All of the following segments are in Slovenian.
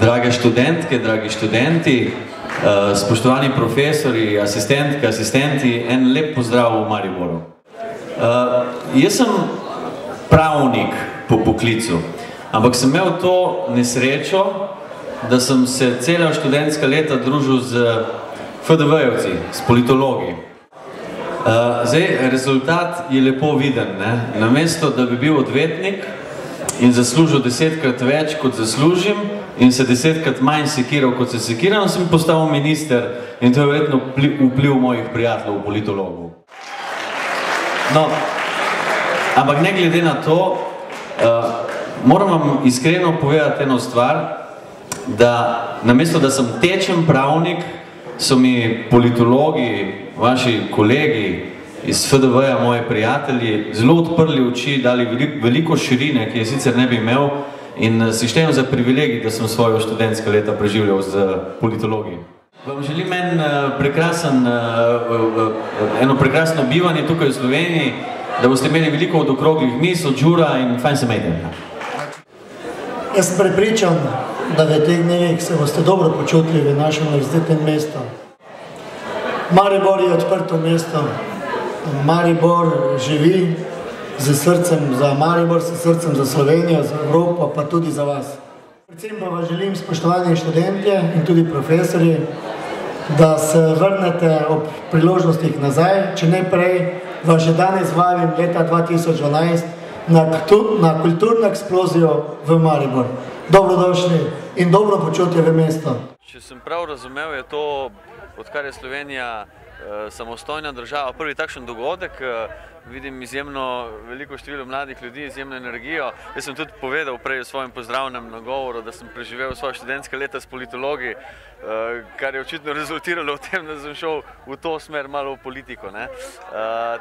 Drage študentke, dragi študenti, spoštovani profesori, asistentke, asistenti, en lep pozdrav v Mariboru. Jaz sem pravnik po poklicu, ampak sem imel to nesrečo, da sem se cela študentska leta družil z FDV-jevci, s politologi. Zdaj, rezultat je lepo viden, ne? Namesto, da bi bil odvetnik in zaslužil 10-krat več, kot zaslužim, in se 10-krat manj sekiral, kot se sekiram, sem postal minister in to je verjetno vpliv mojih prijateljev, politologov. No, ampak ne glede na to, moram vam iskreno povedati eno stvar, da namesto, da sem tečen pravnik, so mi politologi, vaši kolegi iz FDV-ja, moji prijatelji, zelo odprli oči, dali veliko širine, ki je sicer ne bi imel, in si štejem za privilegij, da sem svojo študentska leta preživljal z politologi. Vam želim eno prekrasno bivanje tukaj v Sloveniji, da boste imeli veliko od okroglih mis, od žura in fajn se imejte. Jaz sem prepričan, da v teh dnevih se boste dobro počutili v našem univerzitetnem mestu. Maribor je odprto mesto. Maribor živi z srcem za Maribor, s srcem za Slovenijo, za Evropo, pa tudi za vas. Predvsem pa vas želim, spoštovani študentje in tudi profesorji, da se vrnete ob priložnostih nazaj, če ne prej, vas že danes vabim leta 2012 na kulturno eksplozijo v Maribor. Dobrodošli in dobro počutje v mesto. Če sem prav razumel, je to, odkar je Slovenija samostojna država, prvi takšen dogodek. Vidim izjemno veliko število mladih ljudi, izjemno energijo. Jaz sem tudi povedal prej v svojem pozdravnem nagovoru, da sem preživel svoje študentske leta s politologi, kar je očitno rezultiralo v tem, da sem šel v to smer malo v politiko.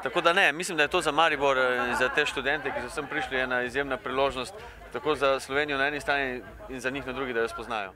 Tako da ne, mislim, da je to za Maribor in za te študente, ki so sem prišli, ena izjemna priložnost, tako za Slovenijo na eni strani in za njih na drugi, da jo spoznajo.